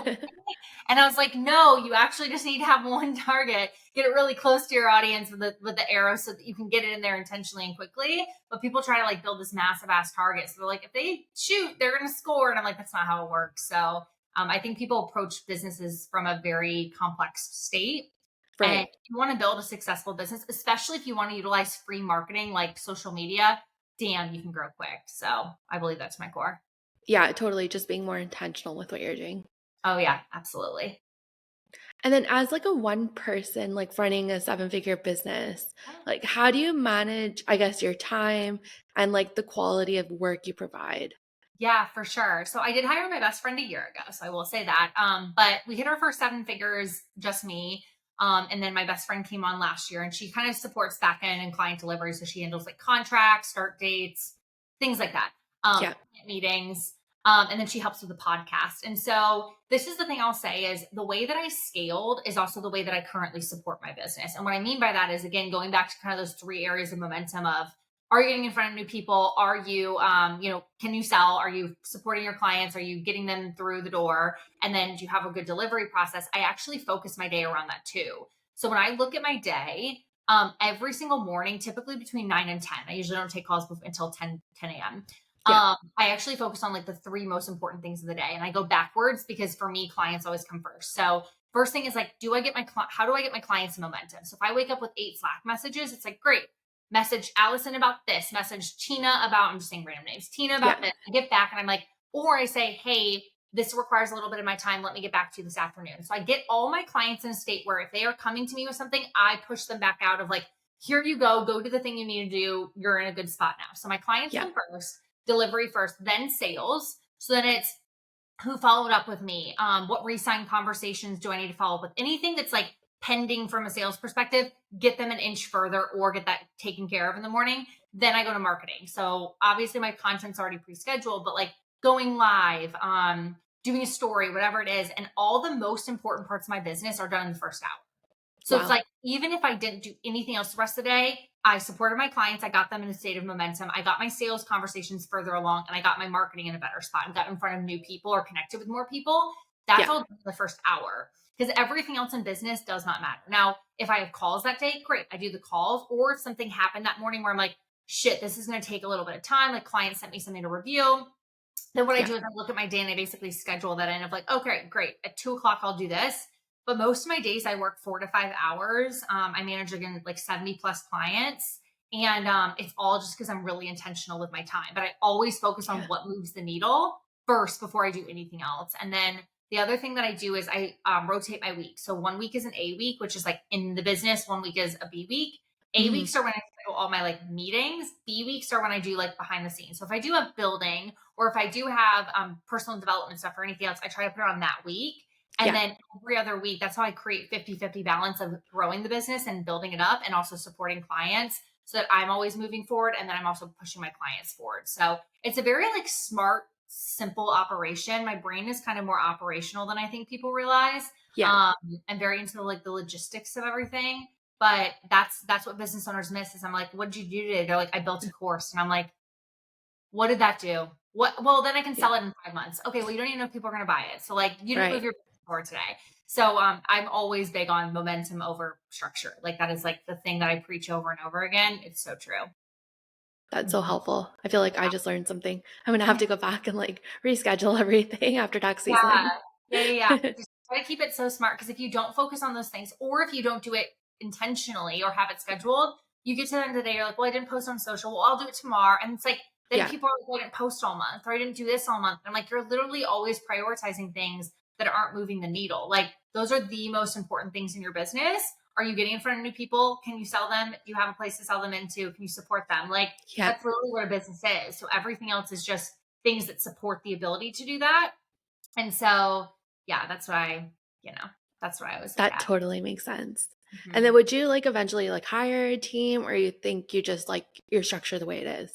And I was like, no, you actually just need to have one target. Get it really close to your audience with the arrow so that you can get it in there intentionally and quickly. But people try to like build this massive ass target. So they're like, if they shoot, they're gonna score. And I'm like, that's not how it works. So I think people approach businesses from a very complex state. And Right. if you want to build a successful business, especially if you want to utilize free marketing like social media, damn, you can grow quick. So I believe that's my core. Yeah, totally, just being more intentional with what you're doing. Oh yeah, absolutely. And then as like a one person, like running a seven-figure business, like how do you manage, I guess, your time and like the quality of work you provide? Yeah, for sure. So I did hire my best friend a year ago, so I will say that. But we hit our first 7 figures, just me. And then my best friend came on last year, and she kind of supports back end and client delivery. So she handles like contracts, start dates, things like that, Yeah. meetings. And then she helps with the podcast. And so this is the thing I'll say is the way that I scaled is also the way that I currently support my business. And what I mean by that is again going back to kind of those 3 areas of momentum of, are you getting in front of new people? Are you, can you sell? Are you supporting your clients? Are you getting them through the door? And then do you have a good delivery process? I actually focus my day around that too. So when I look at my day, every single morning, typically between 9 and 10, I usually don't take calls until 10 a.m. Yeah. I actually focus on like the 3 most important things of the day. And I go backwards because for me, clients always come first. So first thing is like, how do I get my clients momentum? So if I wake up with 8 Slack messages, it's like, great, message Allison about this, message Tina about, I'm just saying random names, Tina about Yeah. this. I get back and I'm like, or I say, hey, this requires a little bit of my time. Let me get back to you this afternoon. So I get all my clients in a state where if they are coming to me with something, I push them back out of like, here you go do the thing you need to do. You're in a good spot now. So my clients Yeah. come first, delivery first, then sales. So then it's who followed up with me, what re-sign conversations do I need to follow up with, anything that's like pending from a sales perspective, get them an inch further or get that taken care of in the morning. Then I go to marketing. So obviously my content's already pre-scheduled, but like going live, doing a story, whatever it is, and all the most important parts of my business are done in the first hour. So it's Wow. like, even if I didn't do anything else the rest of the day, I supported my clients. I got them in a state of momentum. I got my sales conversations further along, and I got my marketing in a better spot and got in front of new people or connected with more people. That's Yeah. all done in the first hour, because everything else in business does not matter. Now, if I have calls that day, great. I do the calls. Or if something happened that morning where I'm like, shit, this is going to take a little bit of time. Like, client sent me something to review. Then what I Yeah. do is I look at my day and I basically schedule that in of like, okay, great. At 2 o'clock, I'll do this. But most of my days I work 4 to 5 hours. I manage again like 70 plus clients. And it's all just because I'm really intentional with my time. But I always focus on Yeah. what moves the needle first before I do anything else. And then the other thing that I do is I rotate my week. So 1 week is an A week, which is like in the business. 1 week is a B week. A Mhm. weeks are when I schedule all my like meetings. B weeks are when I do like behind the scenes. So if I do have building, or if I do have personal development stuff or anything else, I try to put it on that week. And Yeah. then every other week, that's how I create 50-50 balance of growing the business and building it up and also supporting clients so that I'm always moving forward. And then I'm also pushing my clients forward. So it's a very like smart, simple operation. My brain is kind of more operational than I think people realize. Yeah. Um, I'm very into like the logistics of everything. But that's what business owners miss is I'm like, what did you do today? They're like, I built a course. And I'm like, what did that do? What? Well, then I can Yeah. sell it in 5 months. Okay, well, you don't even know if people are going to buy it. So like, you didn't move Right. your business forward today. So I'm always big on momentum over structure. Like that is like the thing that I preach over and over again. It's so true. That's so Mhm. helpful. I feel like I just learned something. I'm gonna have to go back and like reschedule everything after tax Yeah. season. Yeah. Just try to keep it so smart because if you don't focus on those things, or if you don't do it intentionally or have it scheduled, you get to the end of the day, you're like, well, I didn't post on social. Well, I'll do it tomorrow. And it's like, then Yeah. people are like, well, I didn't post all month or I didn't do this all month. And I'm like, you're literally always prioritizing things that aren't moving the needle. Like those are the most important things in your business. Are you getting in front of new people? Can you sell them? Do you have a place to sell them into? Can you support them? Like Yeah. that's literally what a business is. So everything else is just things that support the ability to do that. And so, yeah, you know, that's what I always look That at. totally makes sense. And then Mhm. would you like eventually like hire a team or you think you just like your structure the way it is?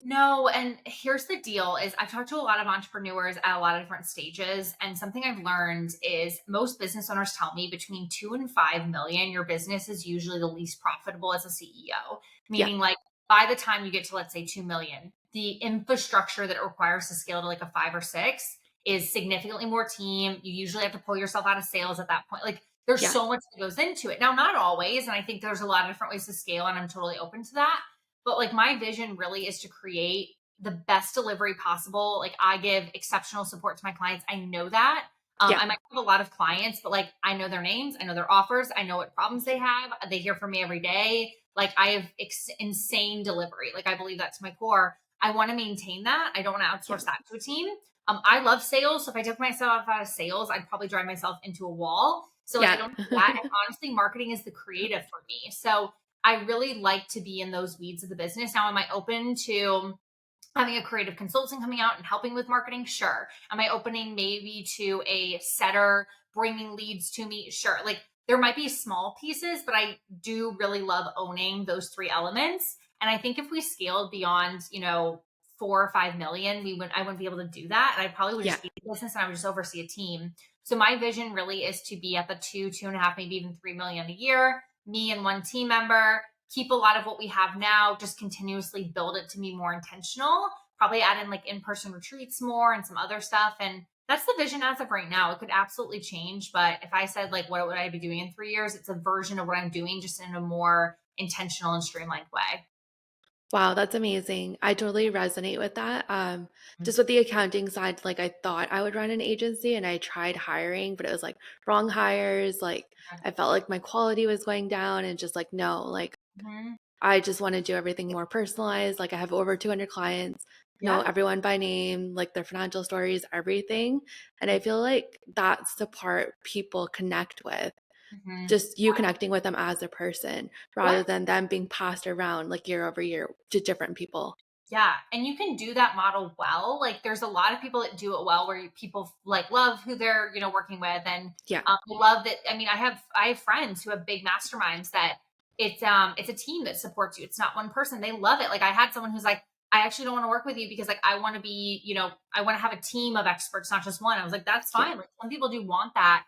No, and here's the deal is I've talked to a lot of entrepreneurs at a lot of different stages, and something I've learned is most business owners tell me between 2 and 5 million your business is usually the least profitable as a CEO, Yeah. meaning like by the time you get to let's say 2 million, the infrastructure that it requires to scale to like a 5 or 6 is significantly more team. You usually have to pull yourself out of sales at that point. Like there's Yeah. so much that goes into it. Now not always, and I think there's a lot of different ways to scale and I'm totally open to that, but like my vision really is to create the best delivery possible. Like I give exceptional support to my clients. I know that. Yeah. I might have a lot of clients, but like I know their names, I know their offers, I know what problems they have. They hear from me every day. Like I have insane delivery. Like I believe that to my core. I want to maintain that. I don't want to Yeah. outsource that to a team. I love sales. So if I took myself out of sales, I'd probably drive myself into a wall. So like I Yeah. don't do that. And honestly, marketing is the creative for me. So I really like to be in those weeds of the business. Now, am I open to having a creative consultant coming out and helping with marketing? Sure. Am I opening maybe to a setter bringing leads to me? Sure. Like there might be small pieces, but I do really love owning those three elements. And I think if we scaled beyond, 4 or 5 million, I wouldn't be able to do that. And I probably would Yeah. just be in business and I would just oversee a team. So my vision really is to be at the 2.5, maybe even 3 million a year, me and one team member, keep a lot of what we have now, just continuously build it to be more intentional, probably add in like in-person retreats more and some other stuff. And that's the vision as of right now. It could absolutely change. But if I said like, what would I be doing in 3 years? It's a version of what I'm doing just in a more intentional and streamlined way. Wow, that's amazing. I totally resonate with that. Just with the accounting side, like I thought I would run an agency and I tried hiring, but it was like wrong hires. Like I felt like my quality was going down and just like, no, like Mhm. I just want to do everything more personalized. Like I have over 200 clients, know Yeah. everyone by name, like their financial stories, everything. And I feel like that's the part people connect with. Mhm. Just you connecting with them as a person rather Yep. than them being passed around like year over year to different people. Yeah, and you can do that model well. Like there's a lot of people that do it well where people like love who they're, working with and Yeah. love that. I mean, I have friends who have big masterminds that it's a team that supports you. It's not one person. They love it. Like I had someone who's like, I actually don't want to work with you because like I want to be, I want to have a team of experts, not just one. I was like, that's Yeah. fine. Like some people do want that.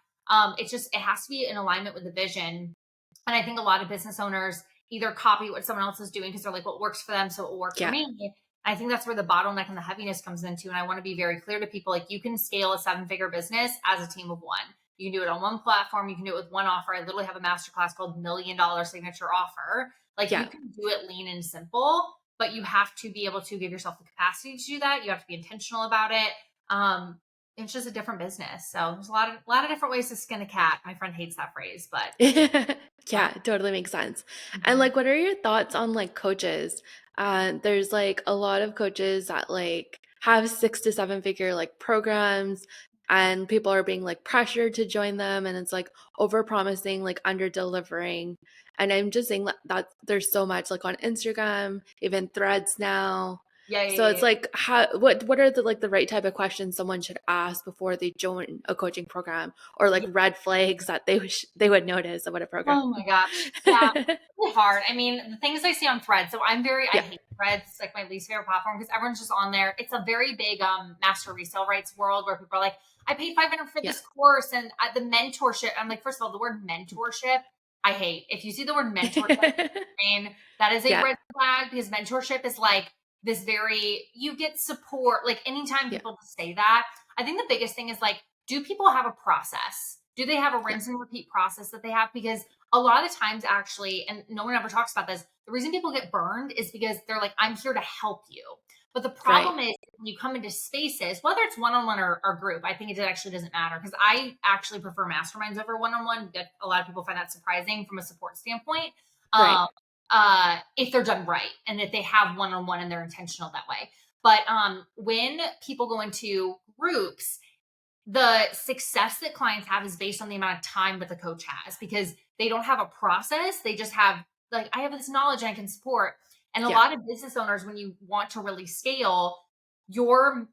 It has to be in alignment with the vision. And I think a lot of business owners either copy what someone else is doing because they're like, what works for them, so it will work for Yeah. me. I think that's where the bottleneck and the heaviness comes into. And I want to be very clear to people, like, you can scale a 7-figure business as a team of one. You can do it on one platform. You can do it with one offer. I literally have a masterclass called $1 Million Signature Offer. Like, you Yeah. can do it lean and simple, but you have to be able to give yourself the capacity to do that. You have to be intentional about it. It's just a different business. So there's a lot of different ways to skin a cat. My friend hates that phrase, but Yeah, totally makes sense. And mhm. like, what are your thoughts on like coaches? There's like a lot of coaches that like have 6 to 7 figure like programs, and people are being like pressured to join them, and it's like over promising, like under delivering. And I'm just saying that there's so much like on Instagram, even threads now. Yeah, yeah, So yeah, it's yeah. like what are the like the right type of questions someone should ask before they join a coaching program, or like Yeah. red flags that they would notice about a program? Oh my gosh. Yeah. Really hard. I mean, the things I see on Threads. So I Yeah, hate Threads. It's like my least favorite platform because everyone's just on there. It's a very big master resale rights world where people are like, I paid 500 for yeah. this course and the mentorship. I'm like, first of all, the word mentorship, I hate. If you see the word mentorship, that is a Yeah, red flag because mentorship is like this very, you get support. Like anytime yeah, people say that, I think the biggest thing is like, do people have a process? Do they have a yeah, rinse and repeat process that they have? Because a lot of times, actually, and no one ever talks about this, the reason people get burned is because they're like, I'm here to help you. But the right. problem is when you come into spaces, whether it's one on one or group, I think it actually doesn't matter because I actually prefer masterminds over one on one. A lot of people find that surprising from a support standpoint. Right. Um, if they're done right and if they have one on one and they're intentional that way. But when people go into groups, the success that clients have is based on the amount of time that the coach has because they don't have a process. They just have, like, I have this knowledge I can support. And a Yeah, lot of business owners, when you want to really scale, your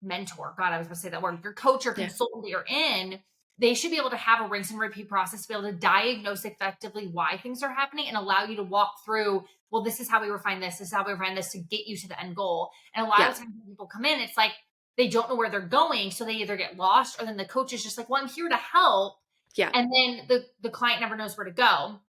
mentor, God, I was going to say that word, your coach or yeah, consultant that you're in, they should be able to have a rinse and repeat process to be able to diagnose effectively why things are happening and allow you to walk through, well, this is how we refine this is how we refine this to get you to the end goal. And a lot yeah, of times when people come in, it's like they don't know where they're going. So they either get lost or then the coach is just like, well, I'm here to help. yeah, And then the client never knows where to go.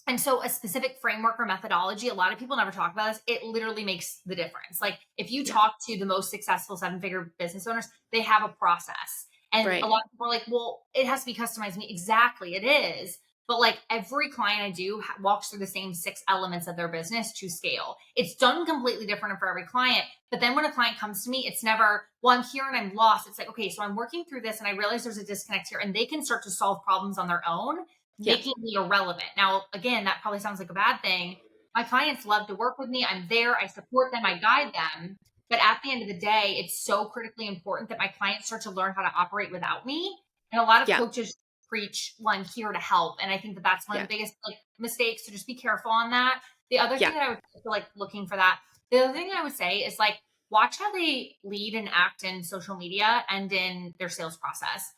And so a specific framework or methodology, a lot of people never talk about this. It literally makes the difference. Like if you yeah. talk to the most successful 7-figure business owners, they have a process. And a Right. lot of people are like, well, it has to be customized to me. Exactly, it is. But like every client I do walks through the same 6 elements of their business to scale. It's done completely different for every client. But then when a client comes to me, it's never, well, I'm here and I'm lost. It's like, okay, so I'm working through this and I realize there's a disconnect here and they can start to solve problems on their own, Yeah, making me irrelevant. Now, again, that probably sounds like a bad thing. My clients love to work with me. I'm there. I support them. I guide them. But at the end of the day, it's so critically important that my clients start to learn how to operate without me. And a lot of yeah, coaches preach, well, I'm here to help. And I think that that's one of yeah, the biggest like mistakes. So just be careful on that. The other yeah, thing that I would feel like looking for that, the other thing I would say is like, watch how they lead and act in social media and in their sales process.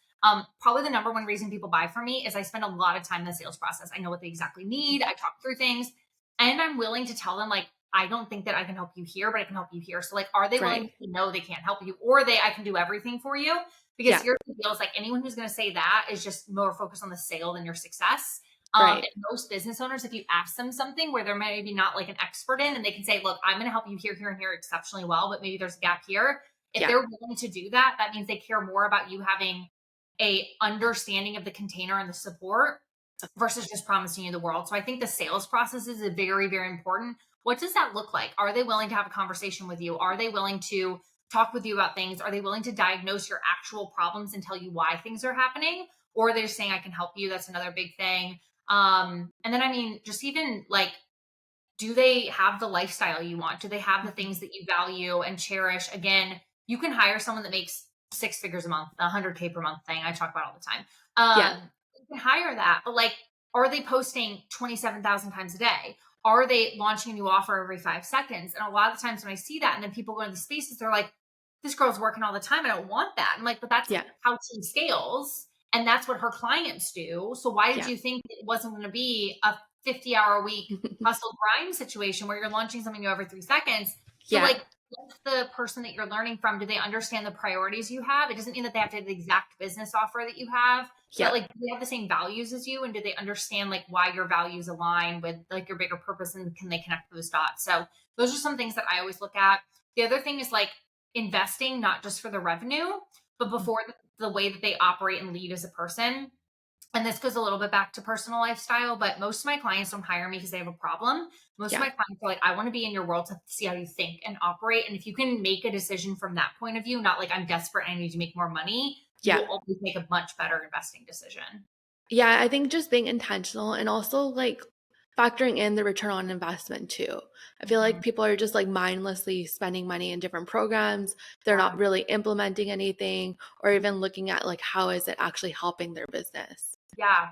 Probably the number one reason people buy from me is I spend a lot of time in the sales process. I know what they exactly need. I talk through things and I'm willing to tell them like, I don't think that I can help you here, but I can help you here. So like, are they willing right. to say no, they can't help you or I can do everything for you? Because Yeah, here's the deal is like anyone who's going to say that is just more focused on the sale than your success. right. And most business owners, if you ask them something where they're maybe not like an expert in, and they can say, look, I'm going to help you here, here, and here exceptionally well, but maybe there's a gap here. If Yeah, they're willing to do that, that means they care more about you having a understanding of the container and the support versus just promising you the world. So I think the sales process is a very, very important. What does that look like? Are they willing to have a conversation with you? Are they willing to talk with you about things? Are they willing to diagnose your actual problems and tell you why things are happening? Or are they just saying, I can help you? That's another big thing. And then, I mean, just even like, do they have the lifestyle you want? Do they have the mhm, things that you value and cherish? Again, you can hire someone that makes 6 figures a month, 100K per month thing I talk about all the time. yeah, You can hire that, but like, are they posting 27,000 times a day? Are they launching a new offer every 5 seconds? And a lot of the times when I see that, and then people go into the spaces, they're like, this girl's working all the time. I don't want that. I'm like, but that's yeah, how she scales. And that's what her clients do. So why did yeah. you think it wasn't going to be a 50-hour a week hustle grind situation where you're launching something new every 3 seconds? So Yeah, like with the person that you're learning from, do they understand the priorities you have? It doesn't mean that they have to have the exact business offer that you have, but Yeah. like, do they have the same values as you? And do they understand like why your values align with like your bigger purpose, and can they connect those dots? So those are some things that I always look at. The other thing is like investing, not just for the revenue, but before the way that they operate and lead as a person. And this goes a little bit back to personal lifestyle, but most of my clients don't hire me because they have a problem. Most of Yeah. my clients are like, I want to be in your world to see how you think and operate. And if you can make a decision from that point of view, not like I'm desperate and I need to make more money, you Yeah. will always make a much better investing decision. Yeah, I think just being intentional and also like factoring in the return on investment too. I feel like Mhm. people are just like mindlessly spending money in different programs. They're Yeah. not really implementing anything or even looking at like how is it actually helping their business. Yeah.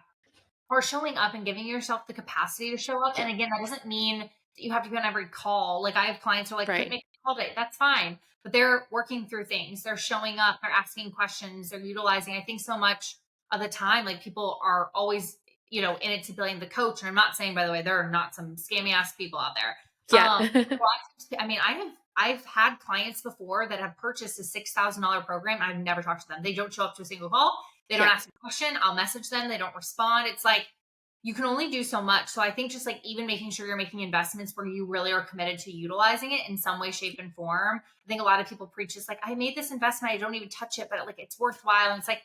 Or showing up and giving yourself the capacity to show up. Yeah, And again, that doesn't mean that you have to be on every call. Like I have clients who are like, couldn't right. make a call today. That's fine. But they're working through things. They're showing up, they're asking questions, they're utilizing. I think so much of the time, like people are always, in it to blame the coach. And I'm not saying, by the way, there are not some scammy ass people out there. Yeah. I mean, I've had clients before that have purchased a $6,000 program. And I've never talked to them. They don't show up to a single call. They don't Yeah. ask a question. I'll message them. They don't respond. It's like, you can only do so much. So I think just like even making sure you're making investments where you really are committed to utilizing it in some way, shape, and form. I think a lot of people preach this like, I made this investment, I don't even touch it, but like it's worthwhile. And it's like,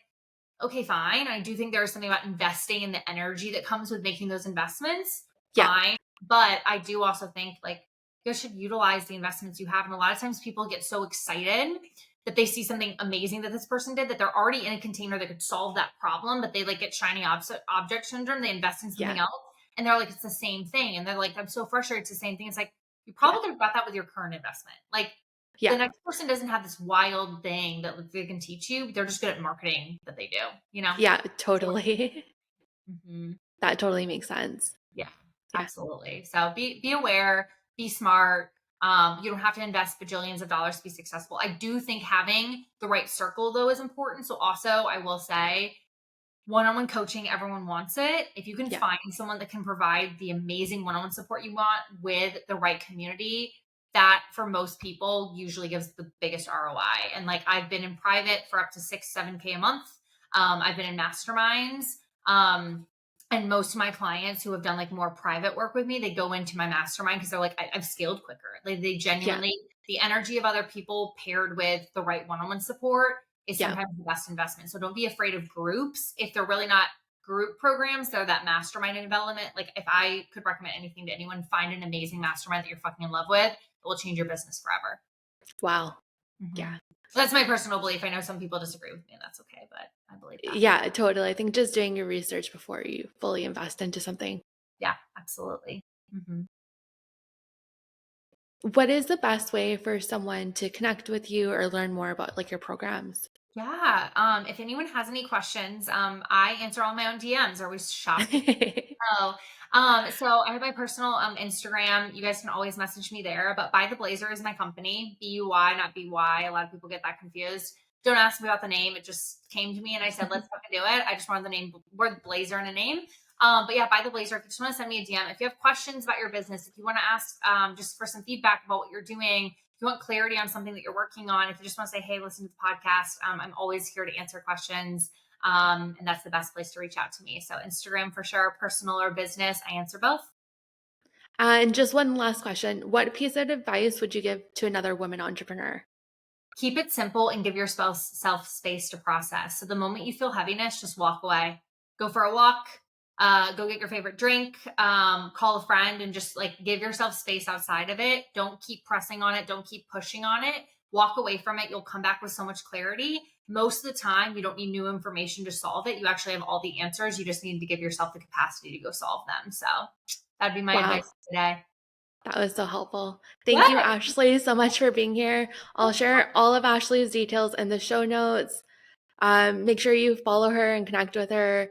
okay, fine. I do think there's something about investing in the energy that comes with making those investments. Yeah. Fine. But I do also think like you guys should utilize the investments you have. And a lot of times people get so excited that they see something amazing that this person did, that they're already in a container that could solve that problem, but they like get shiny object syndrome. They invest in something Yeah. else and they're like, it's the same thing. And they're like, I'm so frustrated. It's the same thing. It's like, you Yeah. probably could have got that with your current investment. Like the Yeah. next person doesn't have this wild thing that they can teach you. They're just good at marketing that they do. Yeah, So, totally. mhm. That totally makes sense. Yeah, Yeah. absolutely. So be aware, be smart. You don't have to invest bajillions of dollars to be successful. I do think having the right circle though is important. So also I will say one-on-one coaching, everyone wants it. If you can Yeah. find someone that can provide the amazing one-on-one support you want with the right community, that for most people usually gives the biggest ROI. And like I've been in private for up to 6, 7K a month. I've been in masterminds. And most of my clients who have done like more private work with me, they go into my mastermind because they're like, I've scaled quicker. Like they Yeah. genuinely, the energy of other people paired with the right one-on-one support is Yeah. sometimes the best investment. So don't be afraid of groups. If they're really not group programs, they're that mastermind development. Like if I could recommend anything to anyone, find an amazing mastermind that you're fucking in love with. It will change your business forever. Wow. Yeah. Mm-hmm. So that's my personal belief. I know some people disagree with me, and that's okay, but I believe that. Yeah, totally. I think just doing your research before you fully invest into something. Yeah, absolutely. Mm-hmm. What is the best way for someone to connect with you or learn more about like your programs? Yeah. If anyone has any questions, I answer all my own DMs. They're always shocking. Oh, so I have my personal Instagram. You guys can always message me there. But By the Blazer is my company. BUY, not BY. A lot of people get that confused. Don't ask me about the name. It just came to me and I said, let's fucking do it. I just wanted the name, word Blazer in a name. But yeah, By the Blazer, if you just want to send me a DM, if you have questions about your business, if you want to ask just for some feedback about what you're doing, if you want clarity on something that you're working on, if you just want to say, hey, listen to the podcast, I'm always here to answer questions. And that's the best place to reach out to me. So Instagram for sure, personal or business, I answer both. And just one last question. What piece of advice would you give to another woman entrepreneur? Keep it simple and give yourself self space to process. So the moment you feel heaviness, just walk away. Go for a walk. Go get your favorite drink. Call a friend and just like give yourself space outside of it. Don't keep pressing on it. Don't keep pushing on it. Walk away from it. You'll come back with so much clarity. Most of the time, you don't need new information to solve it. You actually have all the answers. You just need to give yourself the capacity to go solve them. So that'd be my Wow, advice today. that was so helpful. Yeah. Thank you, Ashley, so much for being here. I'll share all of Ashley's details in the show notes. Make sure you follow her and connect with her.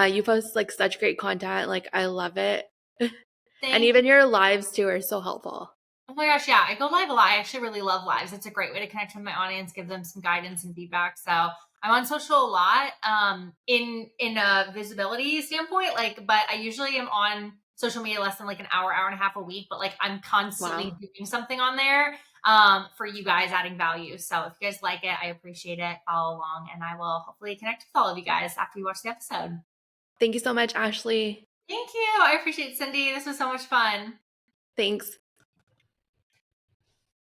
You post like such great content. Like I love it. And Thank you. even your lives too are so helpful. Oh my gosh, yeah. I go live a lot. I actually really love lives. It's a great way to connect with my audience, give them some guidance and feedback. So I'm on social a lot, in a visibility standpoint. Like, but I usually am on social media less than like an hour, hour and a half a week, but like I'm constantly Wow. doing something on there. for you guys, adding value. So if you guys like it, I appreciate it. Follow along, and I will hopefully connect with all of you guys after you watch the episode. Thank you so much, Ashley. Thank you. I appreciate it, Cindy. This was so much fun. Thanks.